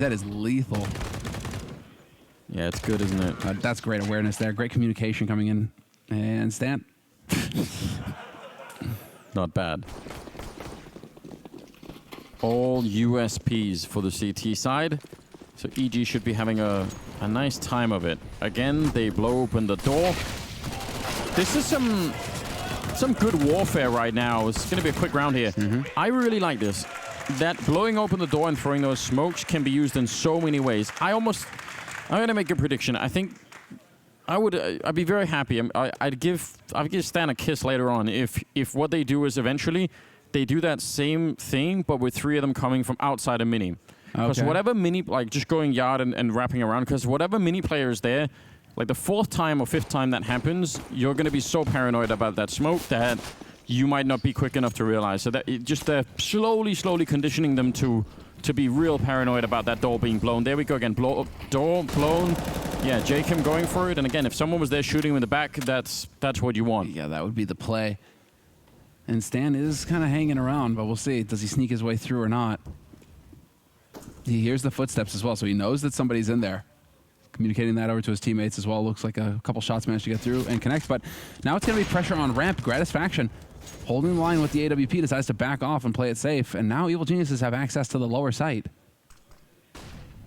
That is lethal. Yeah, it's good, isn't it? That's great awareness there. Great communication coming in. And Stan. Not bad. All USPs for the CT side. So EG should be having a nice time of it. Again, they blow open the door. This is some good warfare right now. It's going to be a quick round here. I really like this. That blowing open the door and throwing those smokes can be used in so many ways. I'm going to make a prediction. I think I'd be very happy. I'd give Stan a kiss later on if what they do is eventually they do that same thing, but with 3 of them coming from outside a mini. Because whatever mini, like just going yard and wrapping around, because whatever mini player is there, like the 4th time or 5th time that happens, you're going to be so paranoid about that smoke that you might not be quick enough to realize. So that they're slowly conditioning them to be real paranoid about that door being blown. There we go again. Door blown. Yeah, Jacob going for it. And again, if someone was there shooting him in the back, that's what you want. Yeah, that would be the play. And Stan is kind of hanging around, but we'll see. Does he sneak his way through or not? He hears the footsteps as well, so he knows that somebody's in there. Communicating that over to his teammates as well. Looks like a couple shots managed to get through and connect, but now it's going to be pressure on ramp. Gratisfaction holding the line with the AWP, decides to back off and play it safe, and now Evil Geniuses have access to the lower site.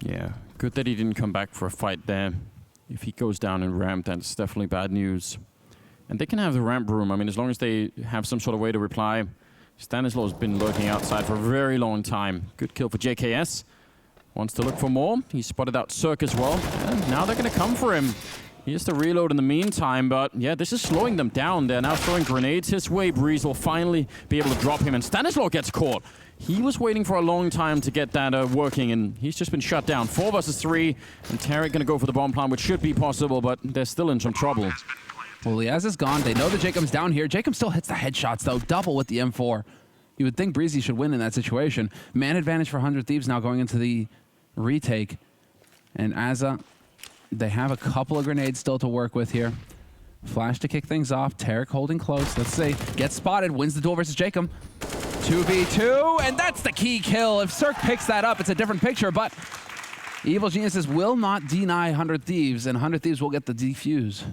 Yeah, good that he didn't come back for a fight there. If he goes down in ramp, that's definitely bad news. And they can have the ramp room. I mean, as long as they have some sort of way to reply. Stanislaw's been lurking outside for a very long time. Good kill for JKS. Wants to look for more. He spotted out Cirque as well. And now they're going to come for him. He has to reload in the meantime, but yeah, this is slowing them down. They're now throwing grenades his way. Breeze will finally be able to drop him, and Stanislaw gets caught. He was waiting for a long time to get that working, and he's just been shut down. 4 versus 3, and Tarek going to go for the bomb plant, which should be possible, but they're still in some trouble. Well, Liaz is gone. They know that Jacob's down here. Jacob still hits the headshots, though. Double with the M4. You would think Breezy should win in that situation. Man advantage for 100 Thieves now going into the retake. And Azza, they have a couple of grenades still to work with here. Flash to kick things off. Tarek holding close. Let's see. Gets spotted. Wins the duel versus Jacob. 2v2. And that's the key kill. If Cirque picks that up, it's a different picture. But Evil Geniuses will not deny 100 Thieves. And 100 Thieves will get the defuse.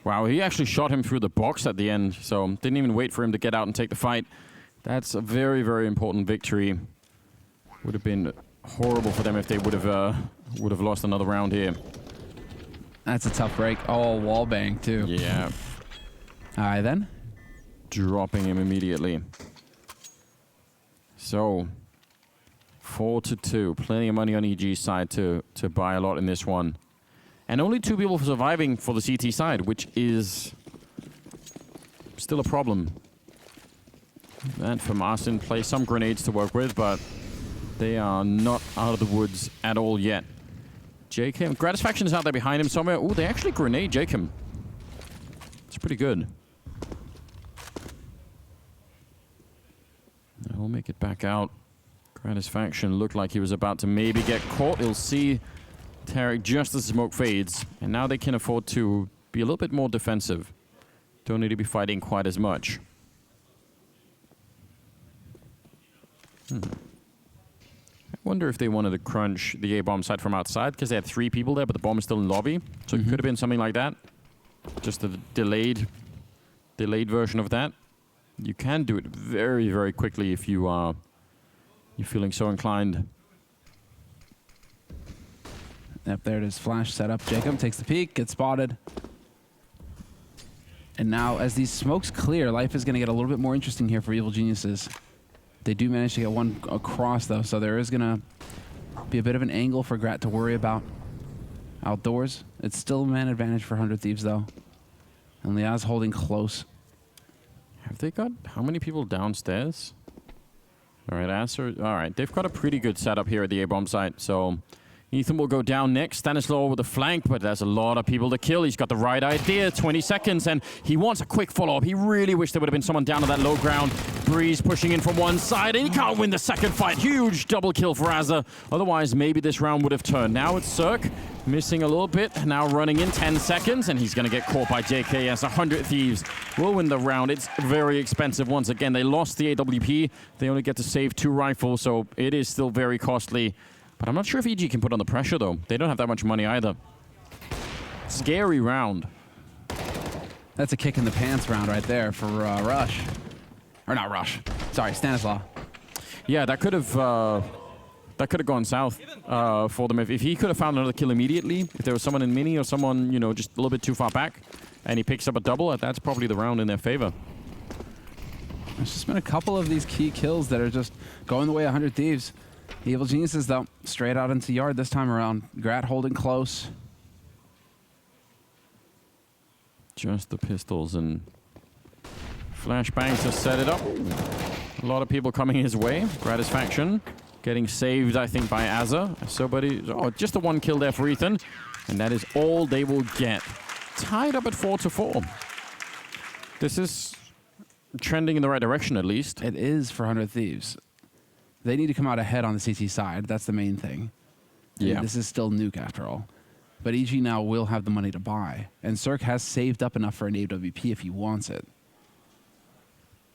Wow, he actually shot him through the box at the end. So didn't even wait for him to get out and take the fight. That's a very, very important victory. Would have been horrible for them if they would have lost another round here. That's a tough break. Oh, wallbang too. Yeah. All right, then. Dropping him immediately. So, 4-2. Plenty of money on EG's side to buy a lot in this one. And only 2 people surviving for the CT side, which is still a problem. And for Marcin, play some grenades to work with, but they are not out of the woods at all yet. Jacob, Gratisfaction is out there behind him somewhere. Oh, they actually grenade Jacob. It's pretty good. We'll make it back out. Gratisfaction looked like he was about to maybe get caught. He'll see Tarek just as the smoke fades. And now they can afford to be a little bit more defensive. Don't need to be fighting quite as much. I wonder if they wanted to crunch the A-bomb side from outside, because they had 3 people there, but the bomb is still in lobby. So it could have been something like that. Just a delayed version of that. You can do it very, very quickly if you're feeling so inclined. Yep, there it is. Flash set up. Jacob takes the peek, gets spotted. And now, as these smokes clear, life is going to get a little bit more interesting here for Evil Geniuses. They do manage to get one across, though, so there is going to be a bit of an angle for Grat to worry about outdoors. It's still a man advantage for 100 Thieves, though. And Liaz holding close. Have they got how many people downstairs? All right, Asser. All right, they've got a pretty good setup here at the A-bomb site, so Ethan will go down next. Stanislaw with the flank, but there's a lot of people to kill. He's got the right idea. 20 seconds, and he wants a quick follow-up. He really wished there would have been someone down to that low ground. Breeze pushing in from one side, and he can't win the second fight. Huge double kill for Azza. Otherwise, maybe this round would have turned. Now it's Cirque, missing a little bit. Now running in 10 seconds, and he's going to get caught by JKS. 100 Thieves will win the round. It's very expensive once again. They lost the AWP. They only get to save 2 rifles, so it is still very costly. But I'm not sure if EG can put on the pressure, though. They don't have that much money either. Scary round. That's a kick in the pants round right there for Rush. Or not Rush. Sorry, Stanislaw. Yeah, that could have gone south for them. If he could have found another kill immediately, if there was someone in mini or someone, you know, just a little bit too far back, and he picks up a double, that's probably the round in their favor. There's just been a couple of these key kills that are just going the way of 100 Thieves. Evil Geniuses, though, straight out into yard this time around. Grat holding close. Just the pistols and flashbangs to set it up. A lot of people coming his way. Gratisfaction getting saved, I think, by Azza. Oh, just the one kill there for Ethan. And that is all they will get. Tied up at 4-4. This is trending in the right direction, at least. It is for 100 Thieves. They need to come out ahead on the CT side. That's the main thing. Yeah. And this is still Nuke, after all. But EG now will have the money to buy. And Cirque has saved up enough for an AWP if he wants it.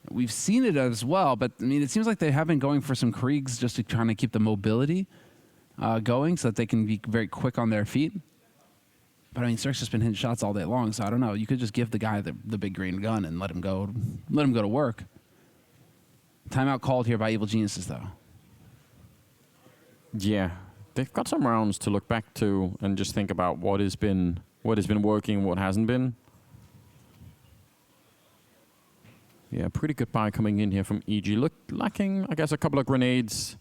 We've seen it as well, but I mean, it seems like they have been going for some Kriegs just to try to keep the mobility going so that they can be very quick on their feet. But I mean, Cirque's just been hitting shots all day long, so I don't know. You could just give the guy the big green gun and let him go to work. Timeout called here by Evil Geniuses, though. Yeah, they've got some rounds to look back to and just think about what has been working, what hasn't been. Yeah, pretty good buy coming in here from EG. Lacking, I guess, a couple of grenades.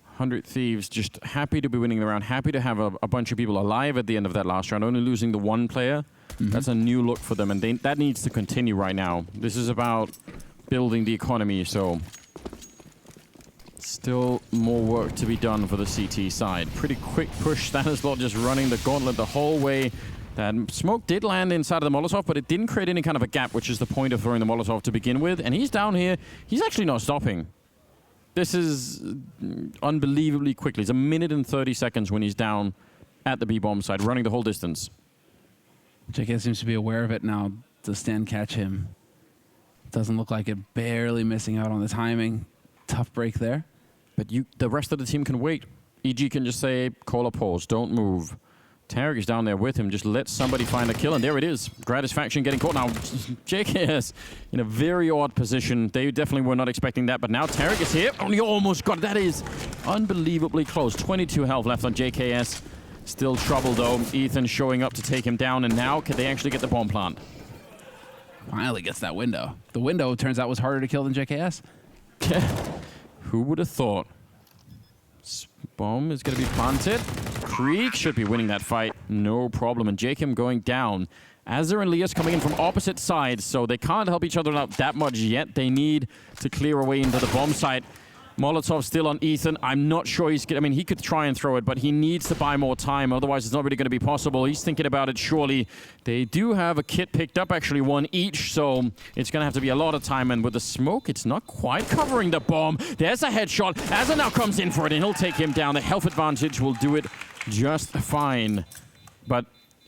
100 Thieves, just happy to be winning the round. Happy to have a bunch of people alive at the end of that last round. Only losing the one player. Mm-hmm. That's a new look for them, and that needs to continue right now. This is about building the economy, so still more work to be done for the CT side. Pretty quick push. Stanislaw just running the gauntlet the whole way. That smoke did land inside of the Molotov, but it didn't create any kind of a gap, which is the point of throwing the Molotov to begin with. And he's down here. He's actually not stopping. This is unbelievably quickly. It's 1 minute and 30 seconds when he's down at the B-bomb side, running the whole distance. JK seems to be aware of it now. Does Stan catch him? Doesn't look like it. Barely missing out on the timing. Tough break there. But the rest of the team can wait. EG can just say, call a pause, don't move. Tarek is down there with him. Just let somebody find a kill, and there it is. Gratisfaction getting caught. Now, JKS in a very odd position. They definitely were not expecting that, but now Tarek is here. Only almost got it. That is unbelievably close. 22 health left on JKS. Still trouble, though. Ethan showing up to take him down, and now can they actually get the bomb plant? Finally gets that window. The window, turns out, was harder to kill than JKS. Who would have thought? Bomb is going to be planted. Krieg should be winning that fight, no problem. And Jacob going down. Azza and Lias coming in from opposite sides, so they can't help each other out that much yet. They need to clear a way into the bomb site. Molotov still on Ethan. I'm not sure he's... I mean, he could try and throw it, but he needs to buy more time. Otherwise, it's not really going to be possible. He's thinking about it, surely. They do have a kit picked up, actually, one each, so it's going to have to be a lot of time. And with the smoke, it's not quite covering the bomb. There's a headshot. Azza now comes in for it, and he'll take him down. The health advantage will do it just fine. But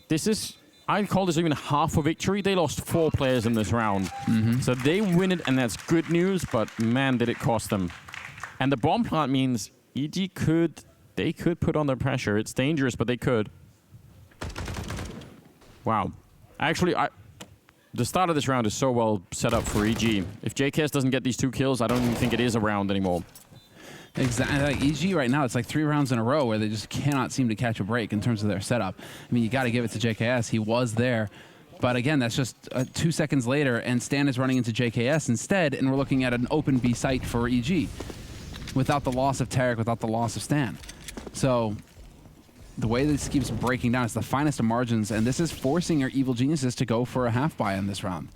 this is... I'd call this even half a victory. They lost 4 players in this round. Mm-hmm. So they win it, and that's good news, but man, did it cost them. And the bomb plant means EG could put on the pressure. It's dangerous, but they could. Wow. Actually, the start of this round is so well set up for EG. If JKS doesn't get these 2 kills, I don't even think it is a round anymore. Exactly. Like EG right now, it's like 3 rounds in a row where they just cannot seem to catch a break in terms of their setup. I mean, you got to give it to JKS. He was there. But again, that's just 2 seconds later, and Stan is running into JKS instead, and we're looking at an open B site for EG. Without the loss of Tarek, without the loss of Stan. So the way this keeps breaking down, it's the finest of margins, and this is forcing your Evil Geniuses to go for a half buy in this round.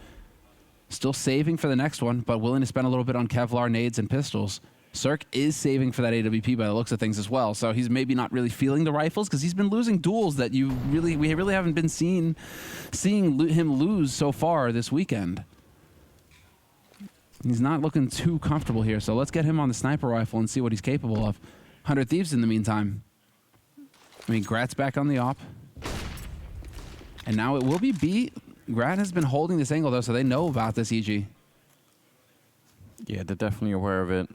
Still saving for the next one, but willing to spend a little bit on Kevlar, nades, and pistols. Cirque is saving for that AWP by the looks of things as well, so he's maybe not really feeling the rifles because he's been losing duels that we really haven't been seeing him lose so far this weekend. He's not looking too comfortable here, so let's get him on the sniper rifle and see what he's capable of. 100 Thieves in the meantime. I mean, Grat's back on the op. And now it will be B. Grat has been holding this angle, though, so they know about this EG. Yeah, they're definitely aware of it.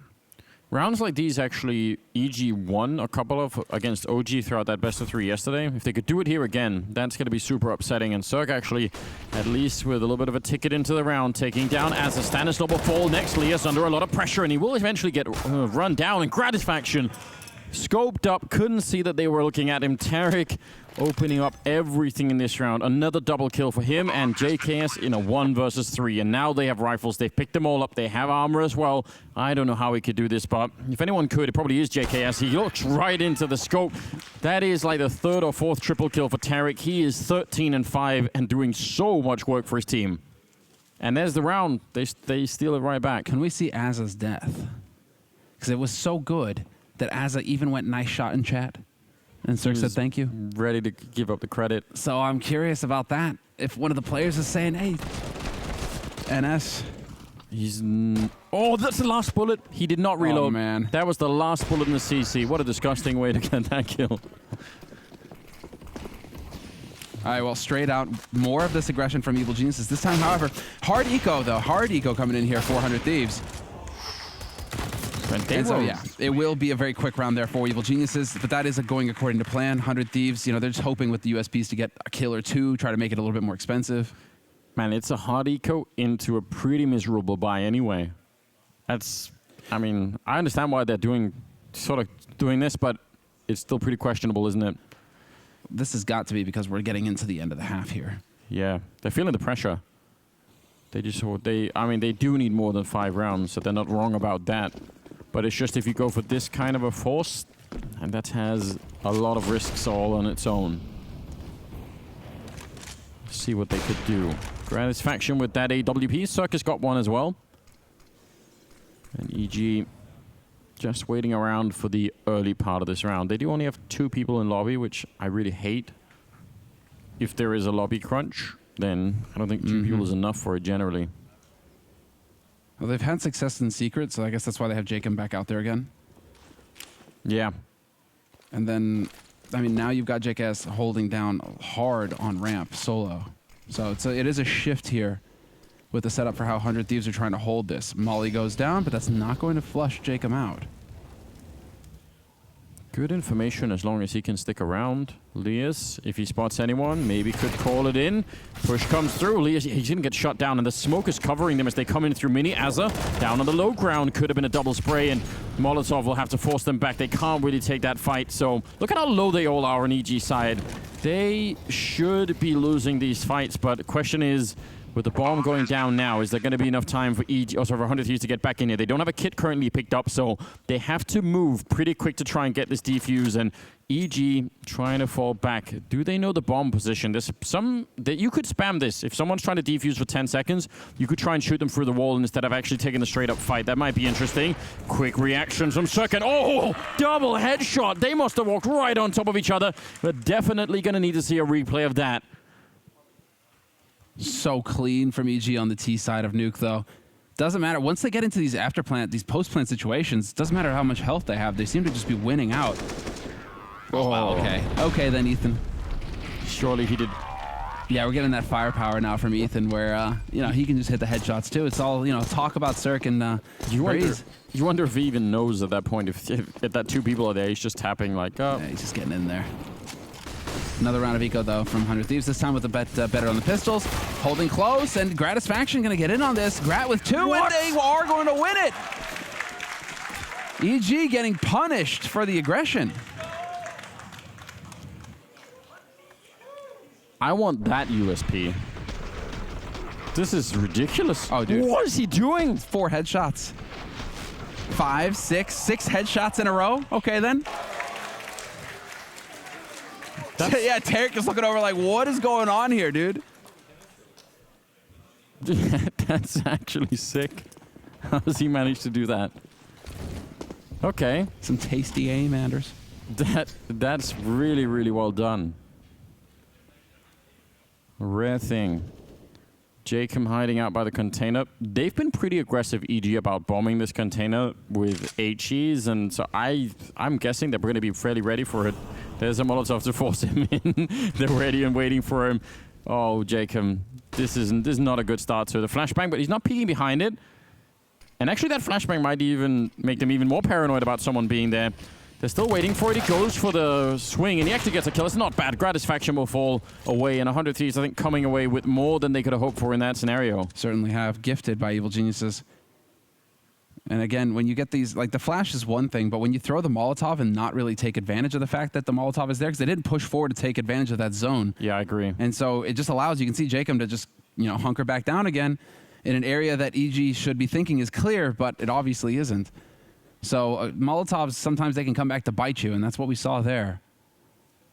Rounds like these, actually, EG won a couple of against OG throughout that best of 3 yesterday. If they could do it here again, that's going to be super upsetting. And Cirque actually, at least with a little bit of a ticket into the round, taking down as a Stanislau before next. Lias under a lot of pressure, and he will eventually get run down. And Gratisfaction scoped up, couldn't see that they were looking at him. Tarek opening up everything in this round. Another double kill for him, and JKS in a 1 versus 3. And now they have rifles. They've picked them all up. They have armor as well. I don't know how he could do this, but if anyone could, it probably is JKS. He looks right into the scope. That is like the 3rd or 4th triple kill for Tarek. He is 13-5 and doing so much work for his team. And there's the round. They steal it right back. Can we see Azza's death? Because it was so good that Azza even went nice shot in chat. And Cirque said thank you. Ready to give up the credit. So I'm curious about that. If one of the players is saying, hey, NS. He's... oh, that's the last bullet. He did not reload. Oh, man. That was the last bullet in the CC. What a disgusting way to get that kill. All right, well, straight out, more of this aggression from Evil Geniuses. This time, however, hard eco, though. Hard eco coming in here, 400 Thieves. And so, yeah, it will be a very quick round there for Evil Geniuses, but that is going according to plan. 100 Thieves, you know, they're just hoping with the USPs to get a kill or two, try to make it a little bit more expensive. Man, it's a hard eco into a pretty miserable buy anyway. That's, I mean, I understand why they're doing this, but it's still pretty questionable, isn't it? This has got to be because we're getting into the end of the half here. Yeah, they're feeling the pressure. They do need more than 5 rounds, so they're not wrong about that. But it's just if you go for this kind of a force, and that has a lot of risks all on its own. Let's see what they could do. Gratisfaction with that AWP. Circus got one as well. And EG just waiting around for the early part of this round. They do only have 2 people in lobby, which I really hate. If there is a lobby crunch, then I don't think 2 people is enough for it generally. Well, they've had success in secret, so I guess that's why they have Jacob back out there again. Yeah. And then, I mean, now you've got JKS holding down hard on ramp solo. So it is a shift here with the setup for how 100 Thieves are trying to hold this. Molly goes down, but that's not going to flush Jacob out. Good information as long as he can stick around. Lias, if he spots anyone, maybe could call it in. Push comes through. Lias, he didn't get shot down, and the smoke is covering them as they come in through mini. Azza down on the low ground. Could have been a double spray, and Molotov will have to force them back. They can't really take that fight, so look at how low they all are on EG side. They should be losing these fights, but the question is, with the bomb going down now, is there going to be enough time for EG, or for 100 Thieves to get back in here? They don't have a kit currently picked up, so they have to move pretty quick to try and get this defuse, and EG trying to fall back. Do they know the bomb position? There's some that you could spam this. If someone's trying to defuse for 10 seconds, you could try and shoot them through the wall instead of actually taking a straight up fight. That might be interesting. Quick reaction from Circuit. Oh, double headshot. They must have walked right on top of each other. We're definitely going to need to see a replay of that. So clean from EG on the T side of Nuke, though. Doesn't matter. Once they get into these after-plant, these post-plant situations, doesn't matter how much health they have. They seem to just be winning out. Oh, wow. Okay. Okay, then, Ethan. Surely he did. Yeah, we're getting that firepower now from Ethan where, you know, he can just hit the headshots, too. It's all, you know, talk about Cirque and you wonder if he even knows at that point. If that 2 people are there, he's just tapping like, oh. Yeah, he's just getting in there. Another round of eco, though, from 100 Thieves, this time with a bet better on the pistols. Holding close, and Gratisfaction going to get in on this. Grat with 2, what? and they are going to win it! EG getting punished for the aggression. I want that USP. This is ridiculous. Oh, dude. What is he doing? 4 headshots. 5, 6 headshots in a row? Okay, then. Yeah, Tarek is looking over like, what is going on here, dude? That's actually sick. How does he manage to do that? Okay. Some tasty aim, Anders. That's really, really well done. A rare thing. Jacob hiding out by the container. They've been pretty aggressive, EG, about bombing this container with HEs, and so I'm guessing that we're going to be fairly ready for it. There's a Molotov to force him in. They're ready and waiting for him. Oh, Jacob, this is not a good start to the flashbang, but he's not peeking behind it. And actually, that flashbang might even make them even more paranoid about someone being there. They're still waiting for it. He goes for the swing, and he actually gets a kill. It's not bad. Gratisfaction will fall away, and 100 Thieves, I think, coming away with more than they could have hoped for in that scenario. Certainly have. Gifted by Evil Geniuses. And again, when you get these, like the flash is one thing, but when you throw the Molotov and not really take advantage of the fact that the Molotov is there, because they didn't push forward to take advantage of that zone. Yeah, I agree. And so it just allows, you can see Jacob to just, hunker back down again in an area that EG should be thinking is clear, but it obviously isn't. So Molotovs, sometimes they can come back to bite you, and that's what we saw there.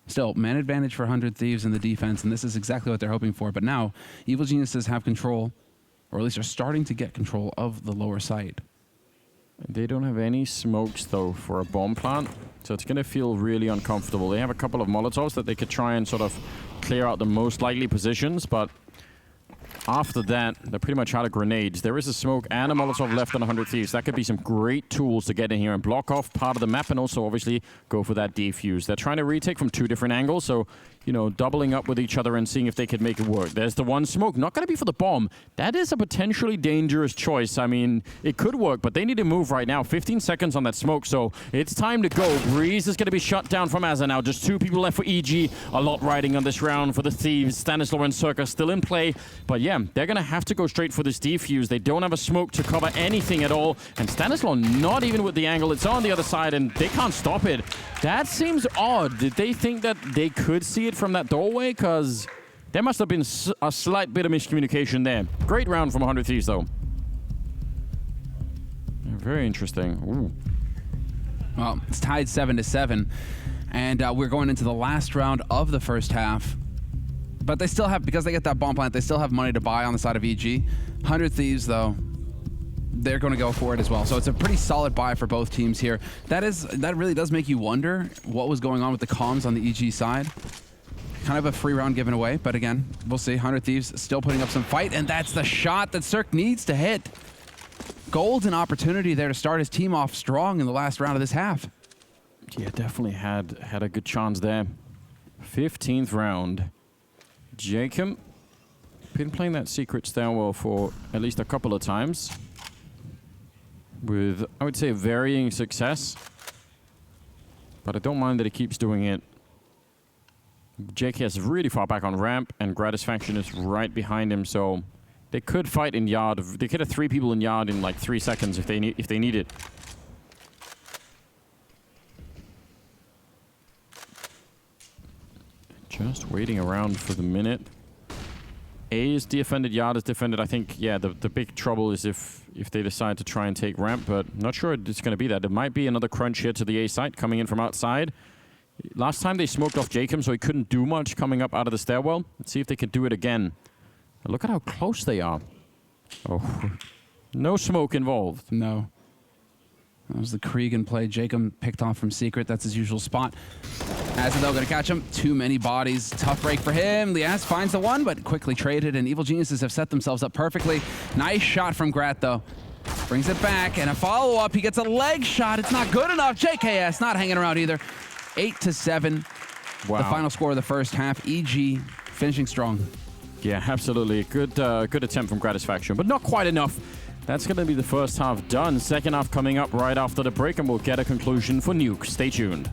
Still, man advantage for 100 Thieves in the defense, and this is exactly what they're hoping for. But now, Evil Geniuses have control, or at least are starting to get control of the lower site. They don't have any smokes, though, for a bomb plant, so it's going to feel really uncomfortable. They have a couple of Molotovs that they could try and sort of clear out the most likely positions, but after that, they're pretty much out of grenades. There is a smoke and a Molotov left on 100 Thieves. That could be some great tools to get in here and block off part of the map, and also obviously go for that defuse. They're trying to retake from 2 different angles, so, doubling up with each other and seeing if they could make it work. There's the one smoke. Not going to be for the bomb. That is a potentially dangerous choice. I mean, it could work, but they need to move right now. 15 seconds on that smoke, so it's time to go. Breeze is going to be shut down from Azza now. Just 2 people left for EG. A lot riding on this round for the Thieves. Stanislaw and Circa still in play, but yeah, they're going to have to go straight for this defuse. They don't have a smoke to cover anything at all, and Stanislaw not even with the angle. It's on the other side, and they can't stop it. That seems odd. Did they think that they could see it from that doorway? Because there must have been a slight bit of miscommunication there. Great round from 100 Thieves, though. Very interesting. Ooh. Well, it's tied 7-7, and we're going into the last round of the first half. But they still have, because they get that bomb plant, they still have money to buy on the side of EG. 100 Thieves, though, they're going to go for it as well. So it's a pretty solid buy for both teams here. That really does make you wonder what was going on with the comms on the EG side. Kind of a free round given away, but again, we'll see. 100 Thieves still putting up some fight, and that's the shot that Cirque needs to hit. Golden opportunity there to start his team off strong in the last round of this half. Yeah, definitely had a good chance there. 15th round. Jacob been playing that secret stairwell for at least a couple of times with, I would say, varying success, but I don't mind that he keeps doing it. JK is really far back on ramp, and Gratisfaction is right behind him, so they could fight in yard. They could have 3 people in yard in like 3 seconds if they need it. Just waiting around for the minute. A is defended, yard is defended. I think, yeah, the big trouble is if they decide to try and take ramp, but not sure it's going to be that. There might be another crunch here to the A site coming in from outside. Last time they smoked off Jacob, so he couldn't do much coming up out of the stairwell. Let's see if they can do it again. Look at how close they are. Oh, no smoke involved. No. That was the Kriegan play. Jacob picked off from secret. That's his usual spot. Azadel going to catch him. Too many bodies. Tough break for him. Lias finds the one, but quickly traded, and Evil Geniuses have set themselves up perfectly. Nice shot from Grat, though. Brings it back, and a follow-up. He gets a leg shot. It's not good enough. JKS not hanging around either. 8-7. Wow. The final score of the first half. EG finishing strong. Yeah, absolutely. Good attempt from Gratisfaction, but not quite enough. That's going to be the first half done. Second half coming up right after the break, and we'll get a conclusion for Nuke. Stay tuned.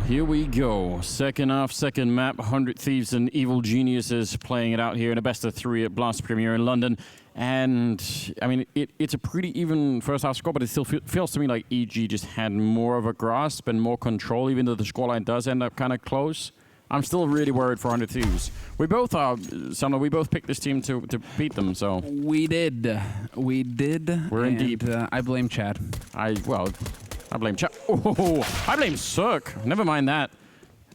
Here we go. Second half, second map. 100 Thieves and Evil Geniuses playing it out here in a best of 3 at Blast Premier in London. And, I mean, it's a pretty even first half score, but it still feels to me like EG just had more of a grasp and more control, even though the scoreline does end up kind of close. I'm still really worried for 100 Thieves. We both are, Sumner, we both picked this team to beat them, so. We did. We did. We're in deep. I blame Chad. I blame Chad. Oh, I blame Cirque. Never mind that.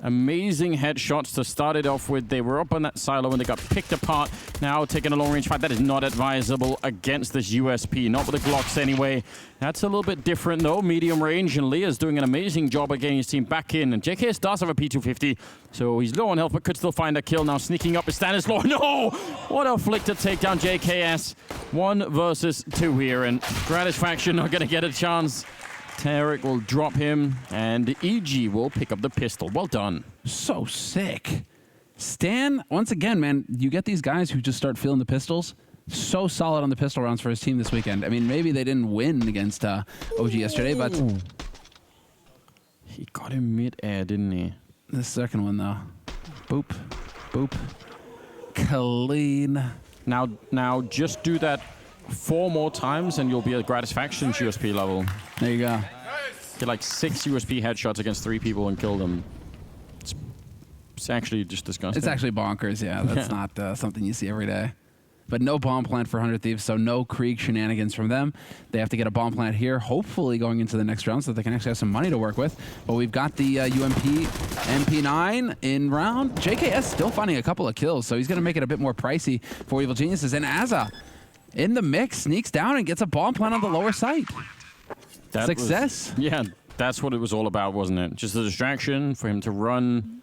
Amazing headshots to start it off with. They were up on that silo and they got picked apart. Now taking a long-range fight. That is not advisable against this USP. Not with the Glocks anyway. That's a little bit different though. Medium range, and Leah's doing an amazing job of getting his team back in. And JKS does have a P250, so he's low on health but could still find a kill. Now sneaking up is Stanislaw. No! What a flick to take down JKS. 1 versus 2 here, and Gratisfaction not going to get a chance. Tarek will drop him, and EG will pick up the pistol. Well done. So sick. Stan, once again, man, you get these guys who just start feeling the pistols. So solid on the pistol rounds for his team this weekend. I mean, maybe they didn't win against OG yesterday, but... He got him mid-air, didn't he? The second one, though. Boop. Boop. Clean. Now just do that 4 more times and you'll be at Gratisfaction's USP level. There you go. Get like 6 USP headshots against 3 people and kill them. It's actually just disgusting. It's actually bonkers, yeah. That's not something you see every day. But no bomb plant for 100 Thieves, so no Krieg shenanigans from them. They have to get a bomb plant here, hopefully going into the next round so that they can actually have some money to work with. But we've got the UMP MP9 in round. JKS still finding a couple of kills, so he's going to make it a bit more pricey for Evil Geniuses. And Azza, in the mix, sneaks down and gets a bomb plant on the lower site. Success. Yeah, that's what it was all about, wasn't it? Just a distraction for him to run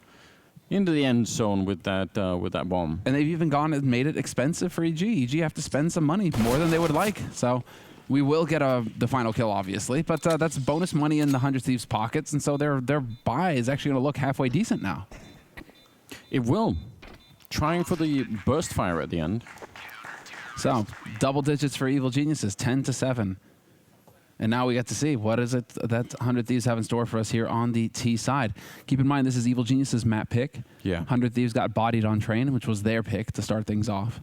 into the end zone with that bomb. And they've even gone and made it expensive for EG. EG have to spend some money, more than they would like. So we will get the final kill, obviously, but that's bonus money in the 100 Thieves pockets, and so their buy is actually going to look halfway decent now. It will. Trying for the burst fire at the end. So double digits for Evil Geniuses, 10-7. And now we get to see what is it that 100 Thieves have in store for us here on the T side. Keep in mind, this is Evil Geniuses' map pick. Yeah. 100 Thieves got bodied on train, which was their pick to start things off.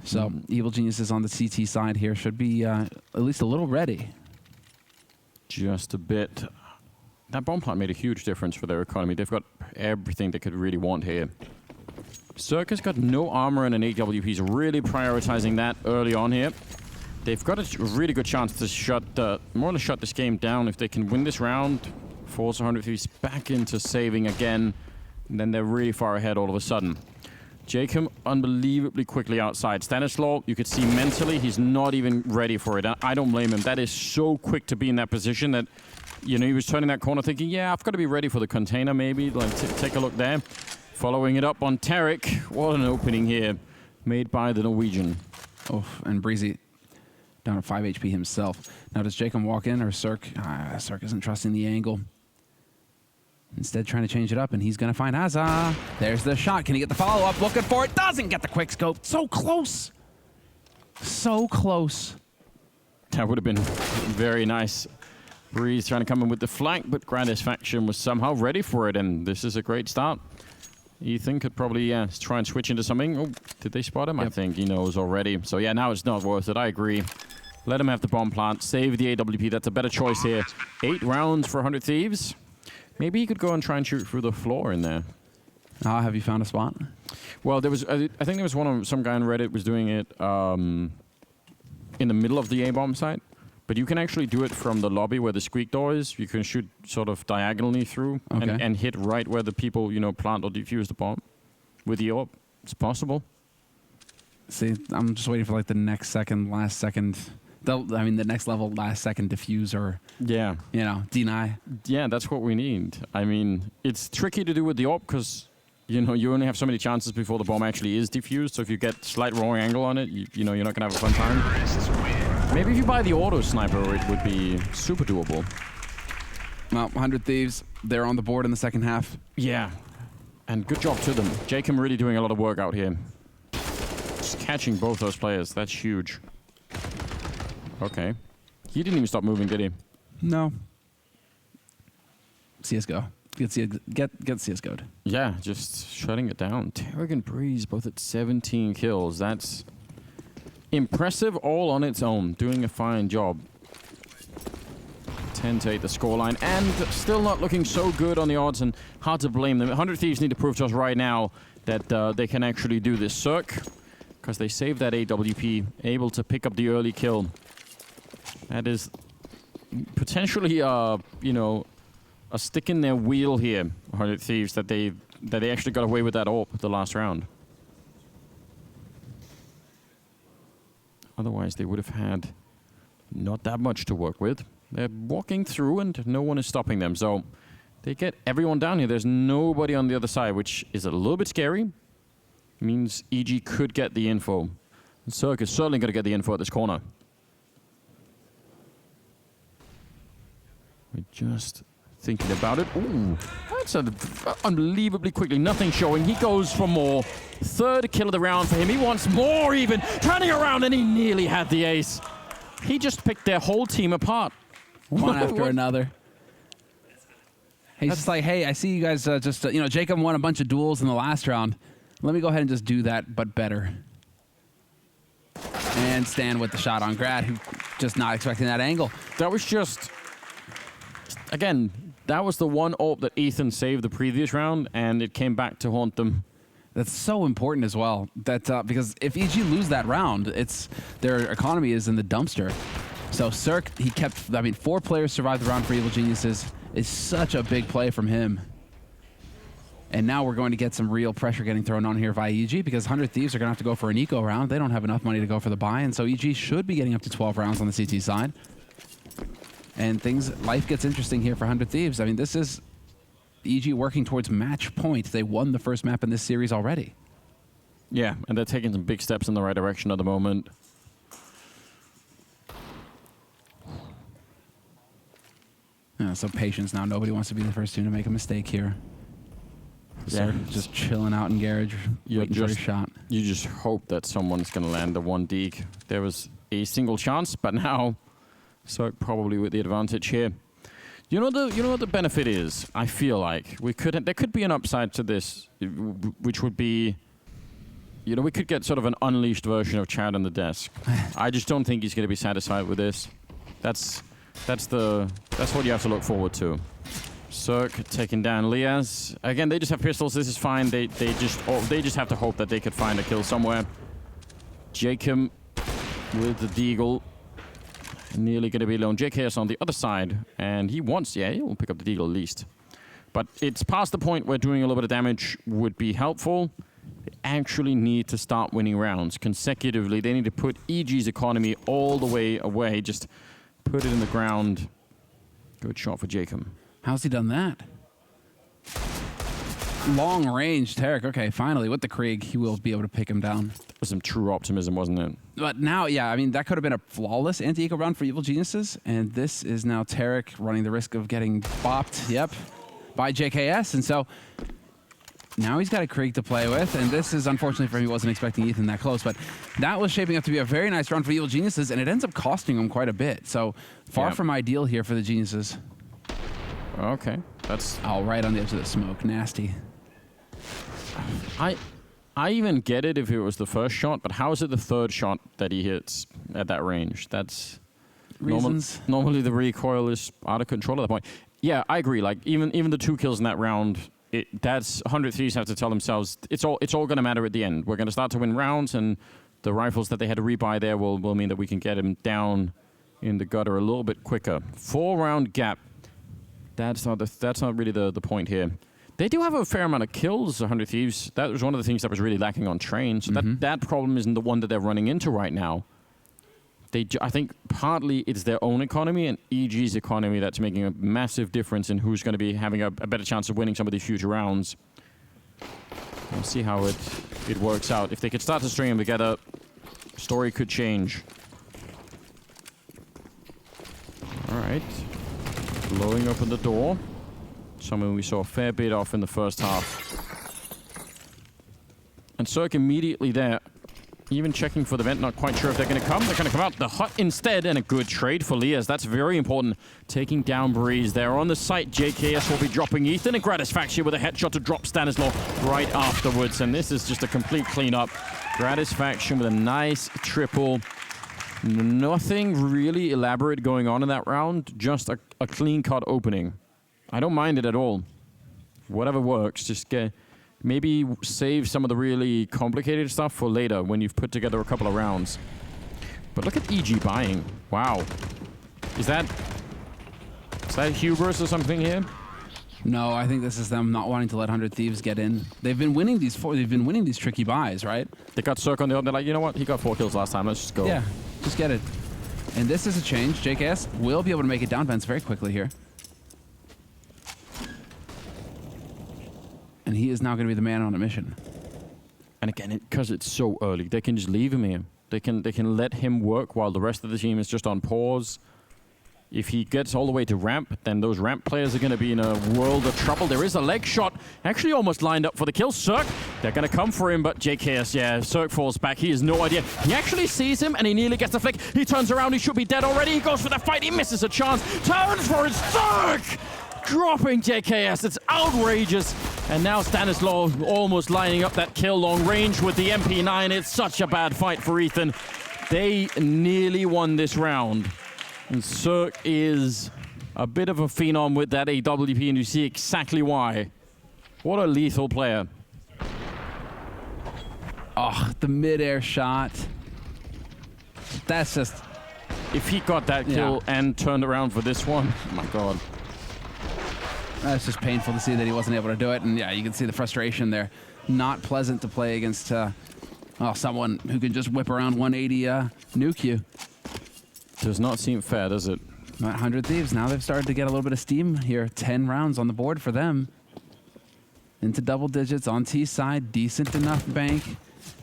So Evil Geniuses on the CT side here should be at least a little ready. Just a bit. That bomb plant made a huge difference for their economy. They've got everything they could really want here. Circus got no armor and an AWP. He's really prioritizing that early on here. They've got a really good chance to more or less shut this game down. If they can win this round, force 100 Thieves back into saving again, and then they're really far ahead all of a sudden. Jacob unbelievably quickly outside. Stanislaw, you could see mentally, he's not even ready for it. I don't blame him. That is so quick to be in that position that, you know, he was turning that corner thinking, yeah, I've got to be ready for the container maybe. Like, take a look there. Following it up on Tarek. What an opening here made by the Norwegian. Oh, and Breezy down at 5 HP himself. Now does Jacob walk in or Cirque? Cirque isn't trusting the angle. Instead trying to change it up, and he's going to find Azza. There's the shot. Can he get the follow-up? Looking for it. Doesn't get the quick scope. So close. So close. That would have been very nice. Breeze trying to come in with the flank, but Gratisfaction was somehow ready for it, and this is a great start. Ethan could probably try and switch into something. Oh, did they spot him? Yep. I think he knows already. So yeah, now it's not worth it. I agree. Let him have the bomb plant. Save the AWP. That's a better choice here. 8 rounds for 100 Thieves. Maybe he could go and try and shoot through the floor in there. Have you found a spot? Well, there was. I think there was some guy on Reddit was doing it in the middle of the A-bomb site. But you can actually do it from the lobby where the squeak door is. You can shoot sort of diagonally through and hit right where the people, you know, plant or defuse the bomb with the AWP. It's possible. See, I'm just waiting for like the next second, last second. The next level, last second defuse or, yeah, you know, deny. Yeah, that's what we need. I mean, it's tricky to do with the AWP because, you know, you only have so many chances before the bomb actually is defused. So if you get slight wrong angle on it, you know, you're not going to have a fun time. Maybe if you buy the auto sniper, it would be super doable. Well, 100 Thieves, they're on the board in the second half. Yeah, and good job to them. Jacob really doing a lot of work out here. Just catching both those players, that's huge. Okay. He didn't even stop moving, did he? No. CSGO. Get CSGO'd. Yeah, just shutting it down. Tarek and Breeze both at 17 kills. That's impressive all on its own. Doing a fine job. 10-8 the scoreline, and still not looking so good on the odds, and hard to blame them. 100 Thieves need to prove to us right now that they can actually do this. Cirque, because they saved that AWP, able to pick up the early kill. That is potentially, you know, a stick in their wheel here, 100 Thieves, that they actually got away with that AWP the last round. Otherwise, they would have had not that much to work with. They're walking through and no one is stopping them. So they get everyone down here. There's nobody on the other side, which is a little bit scary. Means EG could get the info. And Cirque is certainly going to get the info at this corner. We're just thinking about it. Ooh, that's unbelievably quickly. Nothing showing. He goes for more. Third kill of the round for him. He wants more even. Turning around, and he nearly had the ace. He just picked their whole team apart. One after another. He's just like, hey, I see you guys you know, Jacob won a bunch of duels in the last round. Let me go ahead and just do that, but better. And Stan with the shot on Grad, who just not expecting that angle. That was just, again, that was the one AWP that Ethan saved the previous round, and it came back to haunt them. That's so important as well. That because if EG lose that round, their economy is in the dumpster. So Cirque, he kept, I mean, 4 players survived the round for Evil Geniuses. Is such a big play from him. And now we're going to get some real pressure getting thrown on here by EG, because 100 Thieves are going to have to go for an eco round. They don't have enough money to go for the buy, and so EG should be getting up to 12 rounds on the CT side. And life gets interesting here for 100 Thieves. I mean, this is EG working towards match point. They won the first map in this series already. Yeah, and they're taking some big steps in the right direction at the moment. Yeah, so patience now. Nobody wants to be the first team to make a mistake here. Yeah, just chilling out in garage, waiting for a shot. You just hope that someone's going to land the one deke. There was a single chance, but now Cirque probably with the advantage here. You know what the benefit is? I feel like there could be an upside to this, which would be, you know, we could get sort of an unleashed version of Chad on the desk. I just don't think he's going to be satisfied with this. That's what you have to look forward to. Cirque taking down Liaz. Again, they just have pistols. This is fine. They just have to hope that they could find a kill somewhere. Jacob with the deagle. Nearly going to be alone. JK is on the other side, and he will pick up the deagle at least. But it's past the point where doing a little bit of damage would be helpful. They actually need to start winning rounds consecutively. They need to put EG's economy all the way away. Just put it in the ground. Good shot for Jacob. How's he done that? Long range, Tarek. Okay, finally, with the Krieg, he will be able to pick him down. That was some true optimism, wasn't it? But now, yeah, I mean, that could have been a flawless anti-eco round for Evil Geniuses, and this is now Tarek running the risk of getting bopped, by JKS, and so now he's got a Krieg to play with, and this is, unfortunately for him, he wasn't expecting Ethan that close, but that was shaping up to be a very nice round for Evil Geniuses, and it ends up costing him quite a bit, so far from ideal here for the Geniuses. Okay, that's... Oh, right on the edge of the smoke. Nasty. I even get it if it was the first shot, but how is it the third shot that he hits at that range? That's... Reasons. Normally the recoil is out of control at that point. Yeah, I agree. Like, even the 2 kills in that round, that's 100 Thieves have to tell themselves, it's all going to matter at the end. We're going to start to win rounds, and the rifles that they had to rebuy there will mean that we can get him down in the gutter a little bit quicker. 4-round gap. That's not really the point here. They do have a fair amount of kills, 100 Thieves. That was one of the things that was really lacking on Train. So that problem isn't the one that they're running into right now. I think partly it's their own economy and EG's economy that's making a massive difference in who's going to be having a better chance of winning some of these future rounds. We'll see how it works out. If they could start to string them together, story could change. All right. Blowing open the door. Something we saw a fair bit of in the first half. And Cirque immediately there even checking for the vent, not quite sure if they're going to come. They're going to come out the hut instead, and a good trade for Lias. That's very important. Taking down Breeze. They're on the site. JKS will be dropping Ethan, and Gratisfaction with a headshot to drop Stanislaw right afterwards. And this is just a complete cleanup. Gratisfaction with a nice triple. Nothing really elaborate going on in that round, just a clean-cut opening. I don't mind it at all. Whatever works, just maybe save some of the really complicated stuff for later when you've put together a couple of rounds. But look at EG buying. Wow. Is that hubris or something here? No, I think this is them not wanting to let 100 Thieves get in. They've been winning these tricky buys, right? They got Cirque on the other. They're like, you know what? He got 4 kills last time. Let's just go. Yeah, just get it. And this is a change. JKS will be able to make it down vents very quickly here. And he is now going to be the man on a mission. And again, because it's so early, they can just leave him here. They can let him work while the rest of the team is just on pause. If he gets all the way to ramp, then those ramp players are going to be in a world of trouble. There is a leg shot, actually almost lined up for the kill. Cirque, they're going to come for him, but JKS, yeah, Cirque falls back. He has no idea. He actually sees him, and he nearly gets the flick. He turns around, he should be dead already. He goes for the fight, he misses a chance. Turns for his Cirque! Dropping JKS, it's outrageous. And now Stanislaw almost lining up that kill long range with the MP9. It's such a bad fight for Ethan. They nearly won this round. And Cirque is a bit of a phenom with that AWP, and you see exactly why. What a lethal player. Oh, the mid-air shot. That's just... If he got that kill and turned around for this one, oh my God. That's just painful to see that he wasn't able to do it. And yeah, you can see the frustration there. Not pleasant to play against someone who can just whip around 180 nuke you. Does not seem fair, does it? 100 Thieves, now they've started to get a little bit of steam here. 10 rounds on the board for them. Into double digits on T side, decent enough bank.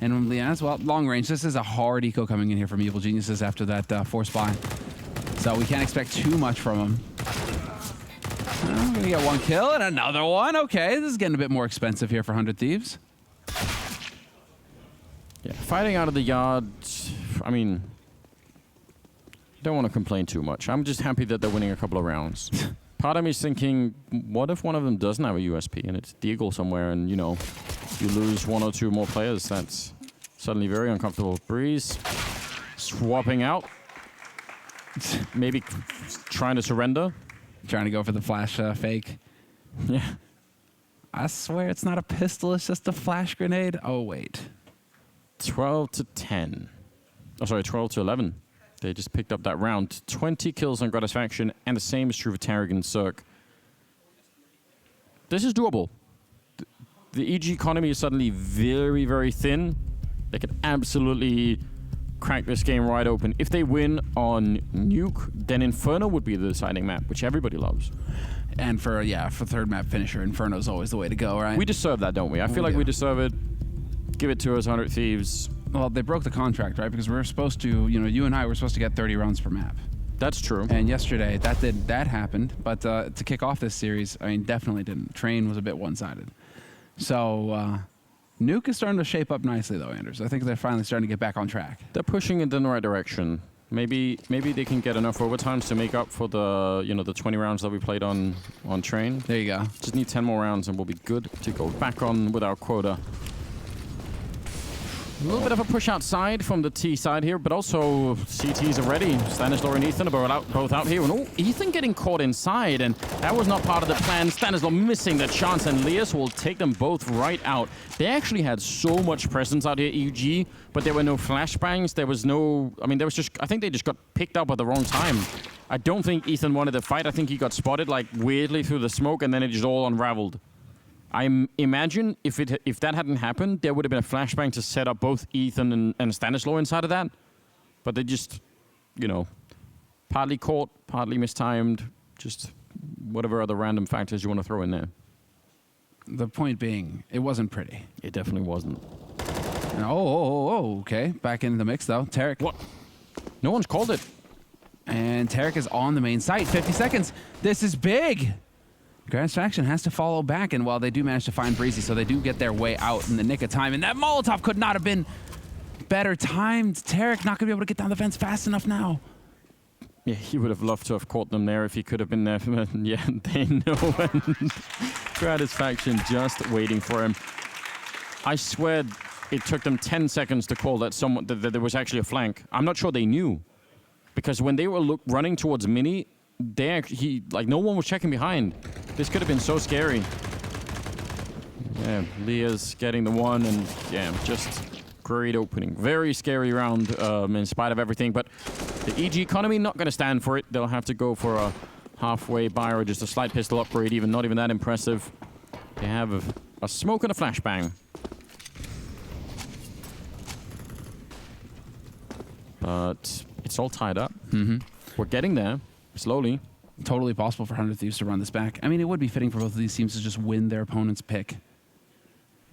And Lias, well, long range. This is a hard eco coming in here from Evil Geniuses after that force buy. So we can't expect too much from him. We're gonna get one kill and another one. Okay, this is getting a bit more expensive here for 100 Thieves. Yeah, fighting out of the yard, I mean... Don't want to complain too much. I'm just happy that they're winning a couple of rounds. Part of me is thinking, what if one of them doesn't have a USP and it's Deagle somewhere and, you know, you lose 1 or 2 more players? That's suddenly very uncomfortable. Breeze swapping out. Maybe trying to surrender. Trying to go for the flash fake. Yeah. I swear it's not a pistol, it's just a flash grenade. Oh, wait. 12 to 10. Oh, sorry, 12 to 11. They just picked up that round. 20 kills on Gratisfaction, and the same is true for Tarek and Cirque. This is doable. The EG economy is suddenly very, very thin. They could absolutely crack this game wide open. If they win on Nuke, then Inferno would be the deciding map, which everybody loves. And for third map finisher, Inferno's always the way to go, right? We deserve that, don't we? I feel like we deserve it. Give it to us, 100 Thieves. Well, they broke the contract, right? Because we were supposed to, you and I were supposed to get 30 rounds per map. That's true. And yesterday, that happened. But to kick off this series, I mean, definitely didn't. Train was a bit one-sided. So Nuke is starting to shape up nicely, though, Anders. I think they're finally starting to get back on track. They're pushing it in the right direction. Maybe they can get enough overtimes to make up for the the 20 rounds that we played on Train. There you go. Just need 10 more rounds and we'll be good to go back on with our quota. A little bit of a push outside from the T side here, but also CTs are ready. Stanislaw and Ethan are both out here. And oh, Ethan getting caught inside, and that was not part of the plan. Stanislaw missing the chance, and Lias will take them both right out. They actually had so much presence out here, EG, but there were no flashbangs. There was no... I mean, there was just... I think they just got picked up at the wrong time. I don't think Ethan wanted to fight. I think he got spotted, like, weirdly through the smoke, and then it just all unraveled. I imagine if that hadn't happened, there would have been a flashbang to set up both Ethan and Stanislaw inside of that. But they just, partly caught, partly mistimed, just whatever other random factors you want to throw in there. The point being, it wasn't pretty. It definitely wasn't. Okay. Back into the mix, though. Tarek. What? No one's called it. And Tarek is on the main site. 50 seconds. This is big. Gratisfaction has to follow back, and while they do manage to find Breezy, so they do get their way out in the nick of time. And that Molotov could not have been better timed. Tarek not going to be able to get down the fence fast enough now. Yeah, he would have loved to have caught them there if he could have been there. Yeah, they know. And Gratisfaction just waiting for him. I swear it took them 10 seconds to call that there was actually a flank. I'm not sure they knew. Because when they were running towards Mini, no one was checking behind. This could have been so scary. Yeah, Leah's getting the one, and yeah, just great opening. Very scary round in spite of everything, but the EG economy not going to stand for it. They'll have to go for a halfway buy or just a slight pistol upgrade, not even that impressive. They have a smoke and a flashbang. But it's all tied up. We're getting there, slowly. Totally possible for 100 Thieves to run this back. I mean, it would be fitting for both of these teams to just win their opponent's pick.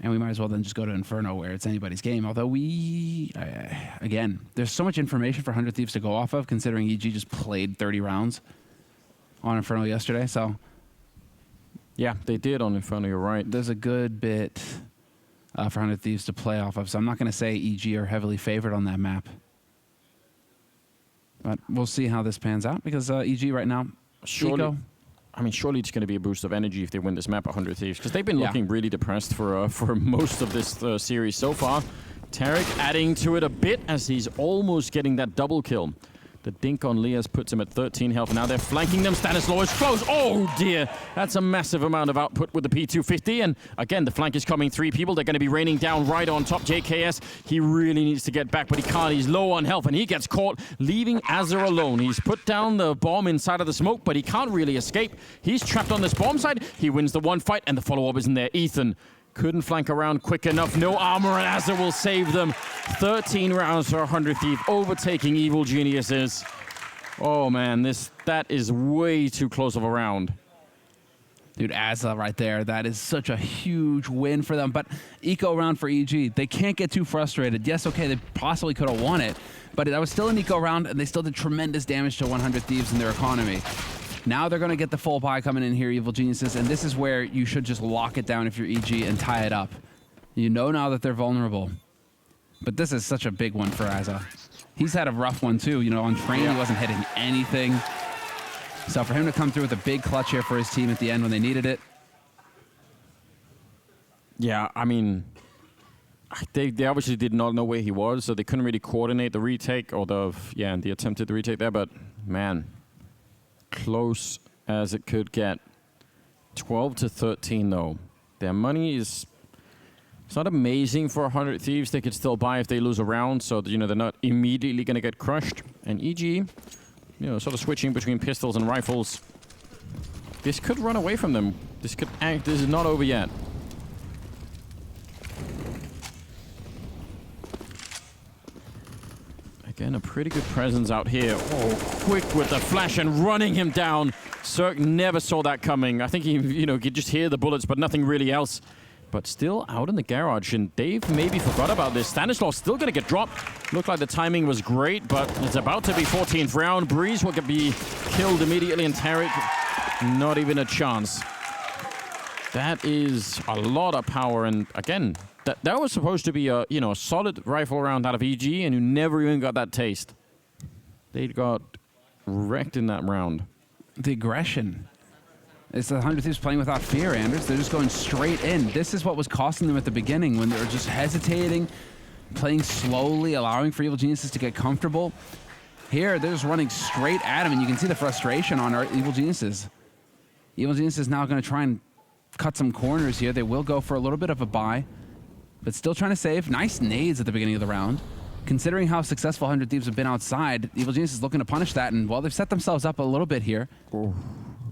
And we might as well then just go to Inferno where it's anybody's game. Although again, there's so much information for 100 Thieves to go off of, considering EG just played 30 rounds on Inferno yesterday. So yeah, they did on Inferno, you're right. There's a good bit for 100 Thieves to play off of. So I'm not going to say EG are heavily favored on that map. But we'll see how this pans out, because EG right now, surely it's going to be a boost of energy if they win this map, 100 Thieves, because they've been looking really depressed for most of this series so far. Tarek adding to it a bit as he's almost getting that double kill. The dink on Lias puts him at 13 health. Now they're flanking them. Stanislaw is close. Oh, dear. That's a massive amount of output with the P250. And again, the flank is coming. 3 people. They're going to be raining down right on top. JKS, he really needs to get back, but he can't. He's low on health, and he gets caught, leaving Azar alone. He's put down the bomb inside of the smoke, but he can't really escape. He's trapped on this bomb side. He wins the one fight, and the follow-up isn't there. Ethan couldn't flank around quick enough. No armor, and Azar will save them. 13 rounds for 100 Thief, overtaking Evil Geniuses. Oh, man, that is way too close of a round. Dude, Azar right there. That is such a huge win for them. But eco round for EG. They can't get too frustrated. Yes, okay, they possibly could have won it, but that was still an eco round, and they still did tremendous damage to 100 Thieves in their economy. Now they're going to get the full buy coming in here, Evil Geniuses, and this is where you should just lock it down if you're EG and tie it up. You know now that they're vulnerable. But this is such a big one for Azza. He's had a rough one too. On train, he wasn't hitting anything. So for him to come through with a big clutch here for his team at the end when they needed it. Yeah, I mean, they obviously did not know where he was, so they couldn't really coordinate the retake or the attempted retake there, but man, close as it could get. 12 to 13 though. Their money is, it's not amazing for 100 Thieves. They could still buy if they lose a round, so they're not immediately going to get crushed. And EG, sort of switching between pistols and rifles. This could run away from them. This is not over yet. Again, a pretty good presence out here. Oh, quick with the flash and running him down. Cirque never saw that coming. I think he could just hear the bullets, but nothing really else. But still out in the garage, and Dave maybe forgot about this. Stanislaw still going to get dropped. Looked like the timing was great, but it's about to be 14th round. Breeze will be killed immediately, and Tarek, not even a chance. That is a lot of power, and again, that was supposed to be a solid rifle round out of EG, and you never even got that taste. They got wrecked in that round. The aggression. It's the 100 Thieves playing without fear, Anders. They're just going straight in. This is what was costing them at the beginning when they were just hesitating, playing slowly, allowing for Evil Geniuses to get comfortable. Here, they're just running straight at him, and you can see the frustration on our Evil Geniuses. Evil Geniuses now going to try and cut some corners here. They will go for a little bit of a buy, but still trying to save. Nice nades at the beginning of the round. Considering how successful 100 Thieves have been outside, Evil Genius is looking to punish that, and, well, they've set themselves up a little bit here. Ooh,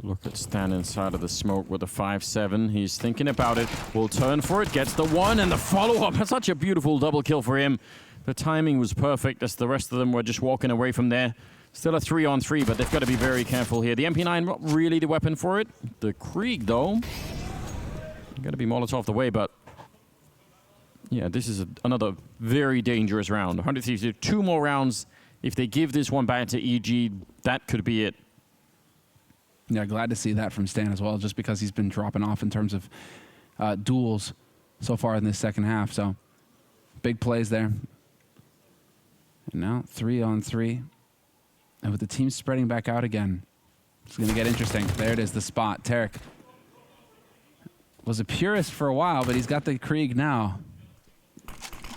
look at Stan inside of the smoke with a 5-7. He's thinking about it. Will turn for it, gets the one, and the follow-up. That's such a beautiful double kill for him. The timing was perfect as the rest of them were just walking away from there. Still a 3-on-3, but they've got to be very careful here. The MP9, not really the weapon for it. The Krieg, though. Got to be Molotov the way, but yeah, this is another very dangerous round. 100 Thieves do 2 more rounds. If they give this one back to EG, that could be it. Yeah, glad to see that from Stan as well, just because he's been dropping off in terms of duels so far in this second half. So big plays there. Now 3-on-3. And with the team spreading back out again, it's going to get interesting. There it is, the spot. Tarek was a purist for a while, but he's got the Krieg now.